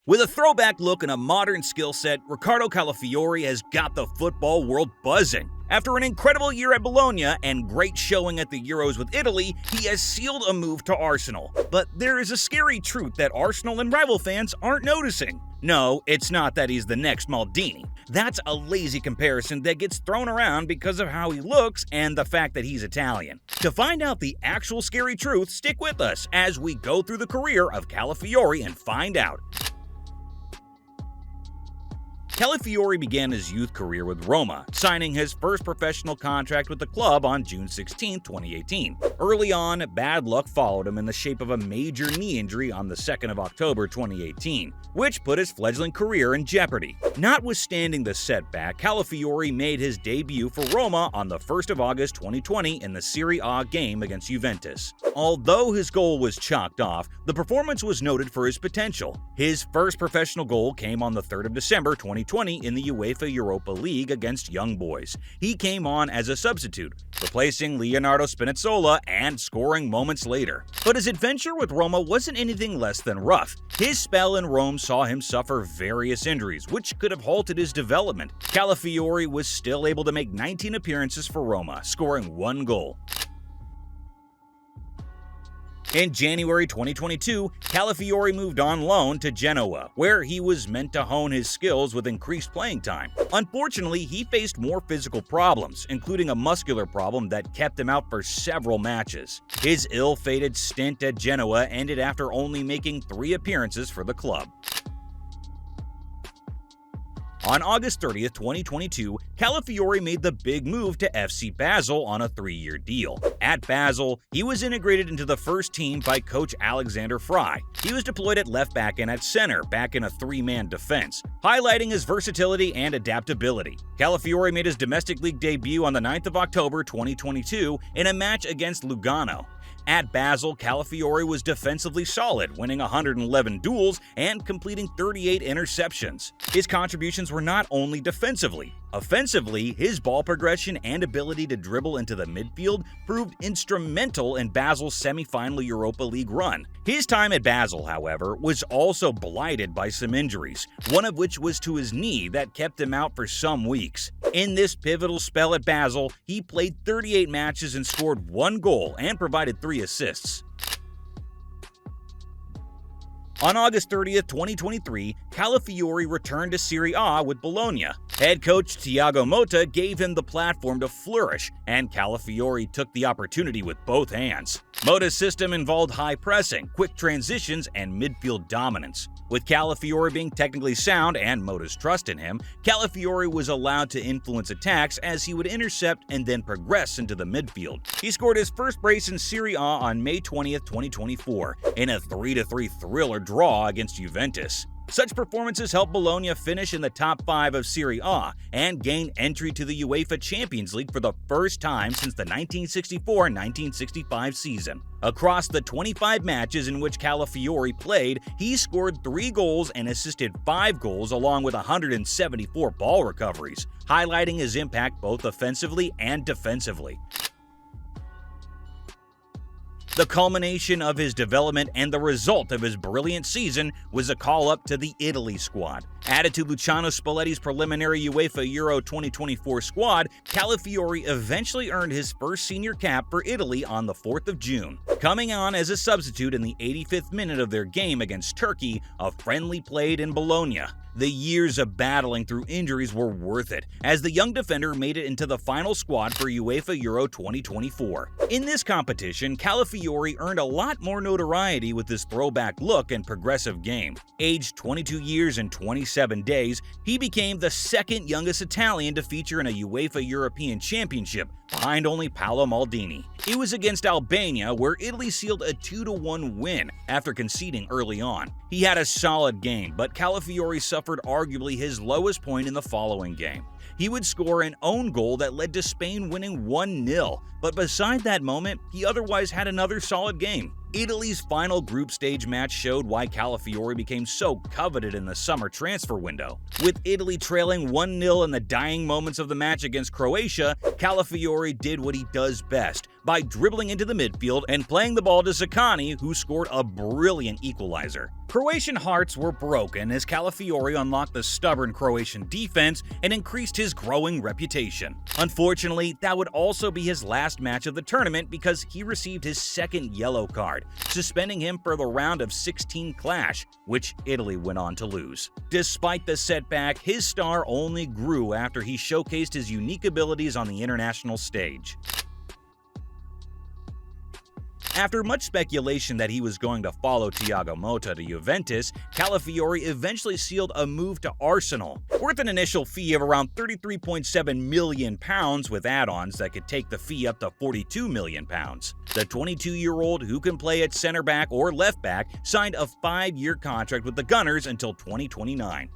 With a throwback look and a modern skill set, Ricardo Calafiori has got the football world buzzing. After an incredible year at Bologna and great showing at the Euros with Italy, he has sealed a move to Arsenal. But there is a scary truth that Arsenal and rival fans aren't noticing. No, it's not that he's the next Maldini. That's a lazy comparison that gets thrown around because of how he looks and the fact that he's Italian. To find out the actual scary truth, stick with us as we go through the career of Calafiori and find out. Calafiori began his youth career with Roma, signing his first professional contract with the club on June 16, 2018. Early on, bad luck followed him in the shape of a major knee injury on the 2nd of October 2018, which put his fledgling career in jeopardy. Notwithstanding the setback, Calafiori made his debut for Roma on the 1st of August 2020 in the Serie A game against Juventus. Although his goal was chalked off, the performance was noted for his potential. His first professional goal came on the 3rd of December 2020 in the UEFA Europa League against Young Boys. He came on as a substitute, replacing Leonardo Spinazzola and scoring moments later. But his adventure with Roma wasn't anything less than rough. His spell in Rome saw him suffer various injuries, which could have halted his development. Calafiori was still able to make 19 appearances for Roma, scoring 1 goal. In January 2022, Calafiori moved on loan to Genoa, where he was meant to hone his skills with increased playing time. Unfortunately, he faced more physical problems, including a muscular problem that kept him out for several matches. His ill-fated stint at Genoa ended after only making 3 appearances for the club. On August 30, 2022, Calafiori made the big move to FC Basel on a 3-year deal. At Basel, he was integrated into the first team by coach Alexander Frey. He was deployed at left back and at center, back in a 3-man defense, highlighting his versatility and adaptability. Calafiori made his domestic league debut on the 9th of October 2022 in a match against Lugano. At Basel, Calafiori was defensively solid, winning 111 duels and completing 38 interceptions. His contributions were not only defensively. Offensively, his ball progression and ability to dribble into the midfield proved instrumental in Basel's semi-final Europa League run. His time at Basel, however, was also blighted by some injuries, one of which was to his knee that kept him out for some weeks. In this pivotal spell at Basel, he played 38 matches and scored 1 goal and provided 3 assists. On August 30, 2023, Calafiori returned to Serie A with Bologna. Head coach Thiago Motta gave him the platform to flourish, and Calafiori took the opportunity with both hands. Motta's system involved high pressing, quick transitions, and midfield dominance. With Calafiori being technically sound and Motta's trust in him, Calafiori was allowed to influence attacks as he would intercept and then progress into the midfield. He scored his first brace in Serie A on May 20, 2024, in a 3-3 thriller draw against Juventus. Such performances helped Bologna finish in the top 5 of Serie A and gain entry to the UEFA Champions League for the first time since the 1964-1965 season. Across the 25 matches in which Calafiori played, he scored 3 goals and assisted 5 goals along with 174 ball recoveries, highlighting his impact both offensively and defensively. The culmination of his development and the result of his brilliant season was a call-up to the Italy squad. Added to Luciano Spalletti's preliminary UEFA Euro 2024 squad, Calafiori eventually earned his first senior cap for Italy on the 4th of June. Coming on as a substitute in the 85th minute of their game against Turkey, a friendly played in Bologna. The years of battling through injuries were worth it, as the young defender made it into the final squad for UEFA Euro 2024. In this competition, Calafiori earned a lot more notoriety with his throwback look and progressive game. Aged 22 years and 27 days, he became the second youngest Italian to feature in a UEFA European Championship, behind only Paolo Maldini. It was against Albania, where Italy sealed a 2-1 win after conceding early on. He had a solid game, but Calafiori suffered arguably his lowest point in the following game. He would score an own goal that led to Spain winning 1-0, but beside that moment, he otherwise had another solid game. Italy's final group stage match showed why Calafiori became so coveted in the summer transfer window. With Italy trailing 1-0 in the dying moments of the match against Croatia, Calafiori did what he does best, by dribbling into the midfield and playing the ball to Zaccagni, who scored a brilliant equalizer. Croatian hearts were broken as Calafiori unlocked the stubborn Croatian defense and increased his growing reputation. Unfortunately, that would also be his last match of the tournament because he received his second yellow card, suspending him for the round of 16 clash, which Italy went on to lose. Despite the setback, his star only grew after he showcased his unique abilities on the international stage. After much speculation that he was going to follow Thiago Motta to Juventus, Calafiori eventually sealed a move to Arsenal, worth an initial fee of around £33.7 million with add-ons that could take the fee up to £42 million. The 22-year-old, who can play at center back or left back, signed a 5-year contract with the Gunners until 2029.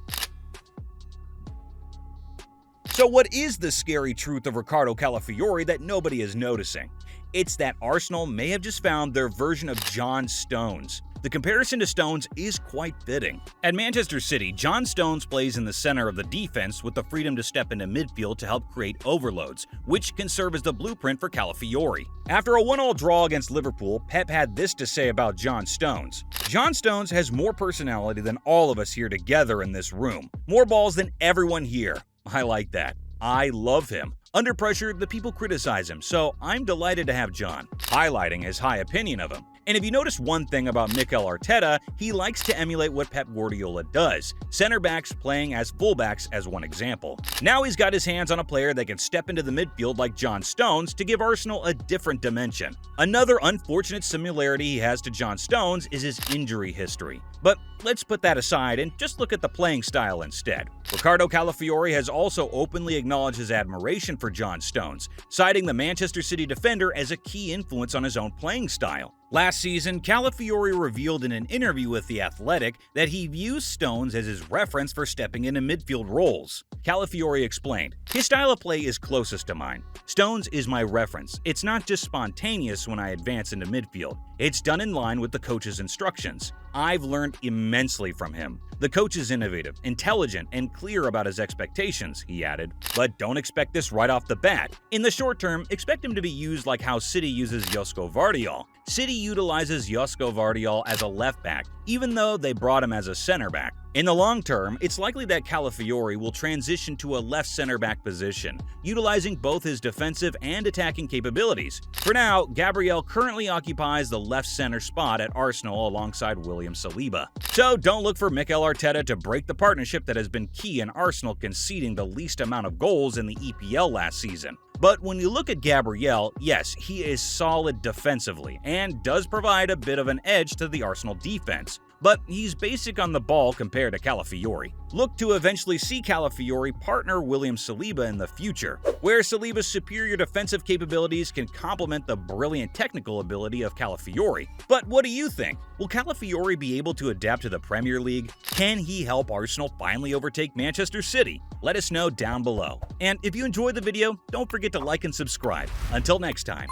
So what is the scary truth of Ricardo Calafiori that nobody is noticing? It's that Arsenal may have just found their version of John Stones. The comparison to Stones is quite fitting. At Manchester City, John Stones plays in the center of the defense with the freedom to step into midfield to help create overloads, which can serve as the blueprint for Calafiori. After a 1-1 draw against Liverpool, Pep had this to say about John Stones. John Stones has more personality than all of us here together in this room. More balls than everyone here. I like that. I love him. Under pressure, the people criticize him, so I'm delighted to have John, highlighting his high opinion of him. And if you notice one thing about Mikel Arteta, he likes to emulate what Pep Guardiola does, center backs playing as fullbacks as one example. Now he's got his hands on a player that can step into the midfield like John Stones to give Arsenal a different dimension. Another unfortunate similarity he has to John Stones is his injury history. But let's put that aside and just look at the playing style instead. Ricardo Calafiori has also openly acknowledged his admiration for John Stones, citing the Manchester City defender as a key influence on his own playing style. Last season, Calafiori revealed in an interview with The Athletic that he views Stones as his reference for stepping into midfield roles. Calafiori explained, "His style of play is closest to mine. Stones is my reference. It's not just spontaneous when I advance into midfield. It's done in line with the coach's instructions. I've learned immensely from him. The coach is innovative, intelligent, and clear about his expectations," he added. But don't expect this right off the bat. In the short term, expect him to be used like how City uses Josko Vardiol. City utilizes Josko Vardiol as a left back, even though they brought him as a center back. In the long term, it's likely that Calafiori will transition to a left center back position, utilizing both his defensive and attacking capabilities. For now, Gabriel currently occupies the left center spot at Arsenal alongside William Saliba. So don't look for Mikel Arteta to break the partnership that has been key in Arsenal conceding the least amount of goals in the EPL last season. But when you look at Gabriel, yes, he is solid defensively and does provide a bit of an edge to the Arsenal defense. But he's basic on the ball compared to Calafiori. Look to eventually see Calafiori partner William Saliba in the future, where Saliba's superior defensive capabilities can complement the brilliant technical ability of Calafiori. But what do you think? Will Calafiori be able to adapt to the Premier League? Can he help Arsenal finally overtake Manchester City? Let us know down below. And if you enjoyed the video, don't forget to like and subscribe. Until next time.